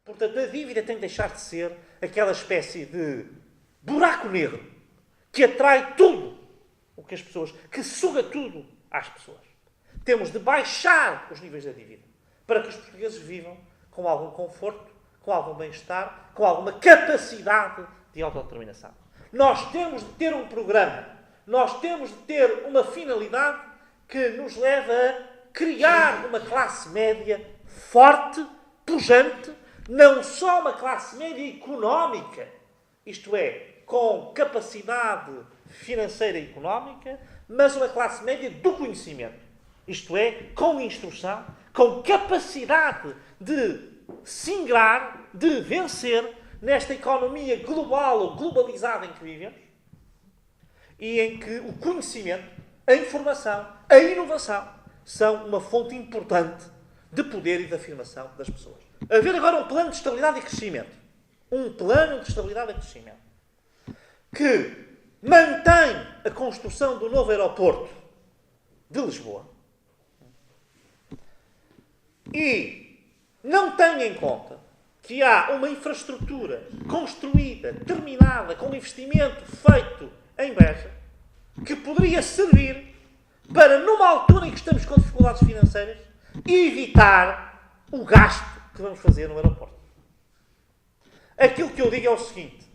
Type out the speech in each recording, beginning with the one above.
Portanto, a dívida tem de deixar de ser aquela espécie de buraco negro que atrai tudo o que as pessoas, que suga tudo às pessoas. Temos de baixar os níveis da dívida para que os portugueses vivam com algum conforto, com algum bem-estar, com alguma capacidade de autodeterminação. Nós temos de ter um programa, nós temos de ter uma finalidade que nos leva a criar uma classe média forte, pujante, não só uma classe média económica, isto é, com capacidade financeira e económica, mas uma classe média do conhecimento, isto é, com instrução, com capacidade de se ingrar, de vencer nesta economia global ou globalizada em que vivemos e em que o conhecimento, a informação, a inovação são uma fonte importante de poder e de afirmação das pessoas. Haver agora um plano de estabilidade e crescimento. Um plano de estabilidade e crescimento que mantém a construção do novo aeroporto de Lisboa e não tem em conta que há uma infraestrutura construída, terminada, com investimento feito em Beja, que poderia servir para, numa altura em que estamos com dificuldades financeiras, evitar o gasto que vamos fazer no aeroporto. Aquilo que eu digo é o seguinte: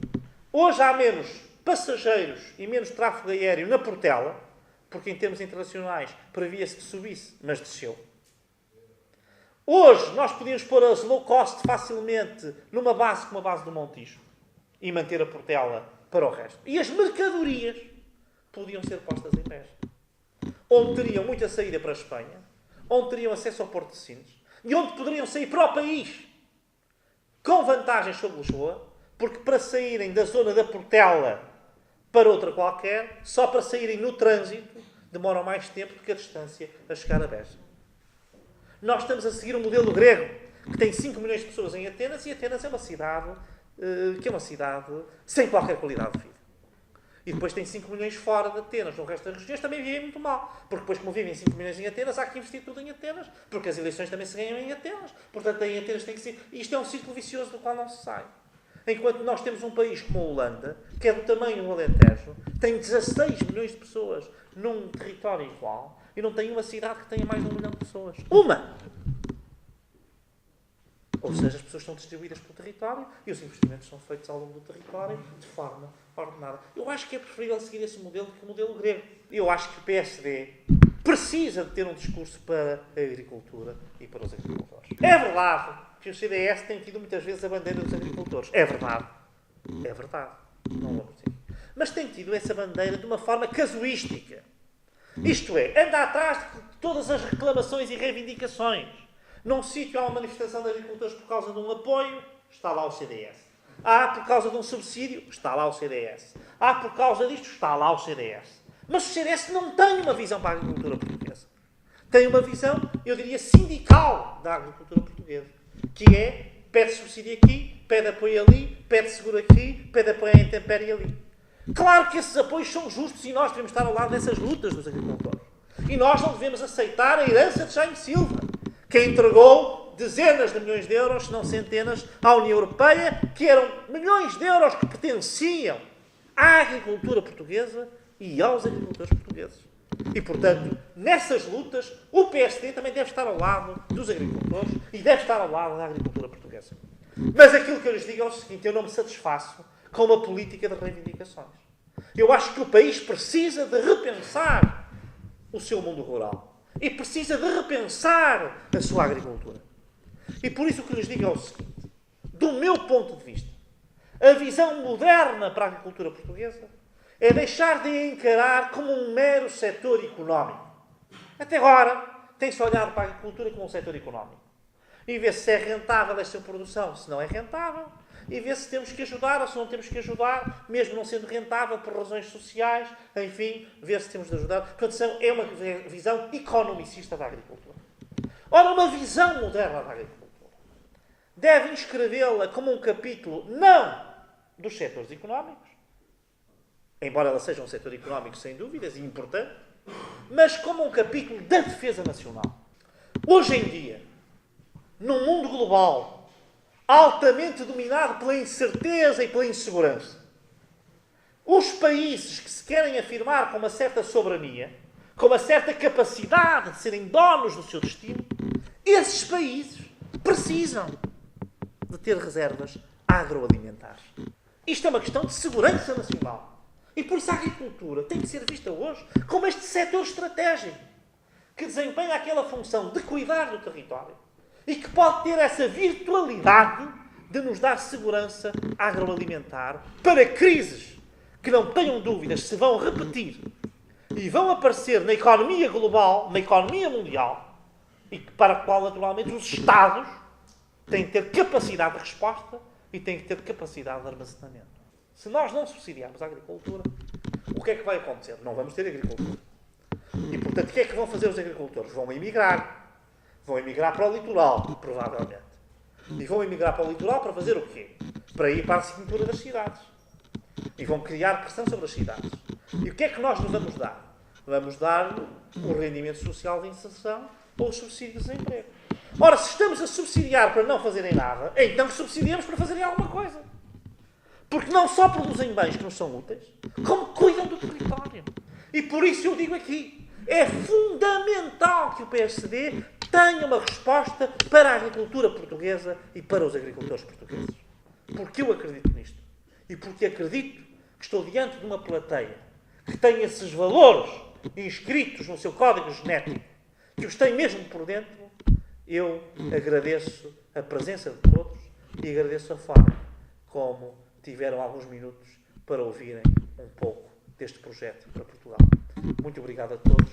hoje há menos passageiros e menos tráfego aéreo na Portela, porque em termos internacionais previa-se que subisse, mas desceu. Hoje nós podíamos pôr as low cost facilmente numa base como a base do Montijo e manter a Portela para o resto. E as mercadorias podiam ser postas em Beja, onde teriam muita saída para a Espanha, onde teriam acesso ao Porto de Sines e onde poderiam sair para o país com vantagens sobre Lisboa, porque para saírem da zona da Portela para outra qualquer, só para saírem no trânsito, demoram mais tempo do que a distância a chegar a Beja. Nós estamos a seguir o modelo grego, que tem 5 milhões de pessoas em Atenas, e Atenas é uma cidade que é uma cidade sem qualquer qualidade de vida. E depois tem 5 milhões fora de Atenas. No resto das regiões também vivem muito mal. Porque depois, como vivem 5 milhões em Atenas, há que investir tudo em Atenas. Porque as eleições também se ganham em Atenas. Portanto, em Atenas tem que ser... E isto é um círculo vicioso do qual não se sai. Enquanto nós temos um país como a Holanda, que é do tamanho do Alentejo, tem 16 milhões de pessoas num território igual, e não tem uma cidade que tenha mais de 1 milhão de pessoas. Uma! Ou seja, as pessoas estão distribuídas pelo território e os investimentos são feitos ao longo do território de forma ordenada. Eu acho que é preferível seguir esse modelo do que o modelo grego. Eu acho que o PSD precisa de ter um discurso para a agricultura e para os agricultores. É verdade que o CDS tem tido muitas vezes a bandeira dos agricultores. É verdade. É verdade. Não vou dizer. Mas tem tido essa bandeira de uma forma casuística. Isto é, anda atrás de todas as reclamações e reivindicações. Num sítio há uma manifestação de agricultores por causa de um apoio, está lá o CDS. Há por causa de um subsídio, está lá o CDS. Há por causa disto, está lá o CDS. Mas o CDS não tem uma visão para a agricultura portuguesa. Tem uma visão, eu diria, sindical da agricultura portuguesa. Que é, pede subsídio aqui, pede apoio ali, pede seguro aqui, pede apoio à intempérie ali. Claro que esses apoios são justos e nós devemos estar ao lado dessas lutas dos agricultores. E nós não devemos aceitar a herança de Jaime Silva, que entregou dezenas de milhões de euros, se não centenas, à União Europeia, que eram milhões de euros que pertenciam à agricultura portuguesa e aos agricultores portugueses. E, portanto, nessas lutas, o PSD também deve estar ao lado dos agricultores e deve estar ao lado da agricultura portuguesa. Mas aquilo que eu lhes digo é o seguinte: eu não me satisfaço com uma política de reivindicações. Eu acho que o país precisa de repensar o seu mundo rural. E precisa de repensar a sua agricultura. E por isso o que lhes digo é o seguinte: do meu ponto de vista, a visão moderna para a agricultura portuguesa é deixar de encarar como um mero setor económico. Até agora, tem-se olhado para a agricultura como um setor económico. E ver se é rentável esta produção, se não é rentável. E ver se temos que ajudar ou se não temos que ajudar, mesmo não sendo rentável por razões sociais. Enfim, ver se temos de ajudar. Portanto, é uma visão economicista da agricultura. Ora, uma visão moderna da agricultura deve inscrevê-la como um capítulo, não dos setores económicos, embora ela seja um setor económico sem dúvidas e importante, mas como um capítulo da defesa nacional. Hoje em dia, num mundo global, altamente dominado pela incerteza e pela insegurança. Os países que se querem afirmar com uma certa soberania, com uma certa capacidade de serem donos do seu destino, esses países precisam de ter reservas agroalimentares. Isto é uma questão de segurança nacional. E por isso a agricultura tem que ser vista hoje como este setor estratégico que desempenha aquela função de cuidar do território e que pode ter essa virtualidade de nos dar segurança agroalimentar para crises que não tenham dúvidas se vão repetir e vão aparecer na economia global, na economia mundial, e para a qual, naturalmente, os Estados têm que ter capacidade de resposta e têm que ter capacidade de armazenamento. Se nós não subsidiarmos a agricultura, o que é que vai acontecer? Não vamos ter agricultura. E, portanto, o que é que vão fazer os agricultores? Vão emigrar. Vão emigrar para o litoral, provavelmente. E vão emigrar para o litoral para fazer o quê? Para ir para a cintura das cidades. E vão criar pressão sobre as cidades. E o que é que nós nos vamos dar? Vamos dar o rendimento social de inserção ou os subsídios de desemprego. Ora, se estamos a subsidiar para não fazerem nada, então subsidiamos para fazerem alguma coisa. Porque não só produzem bens que nos são úteis, como cuidam do território. E por isso eu digo aqui, é fundamental que o PSD tenha uma resposta para a agricultura portuguesa e para os agricultores portugueses. Porque eu acredito nisto. E porque acredito que estou diante de uma plateia que tem esses valores inscritos no seu código genético, que os tem mesmo por dentro, eu agradeço a presença de todos e agradeço a forma como tiveram alguns minutos para ouvirem um pouco deste projeto para Portugal. Muito obrigado a todos.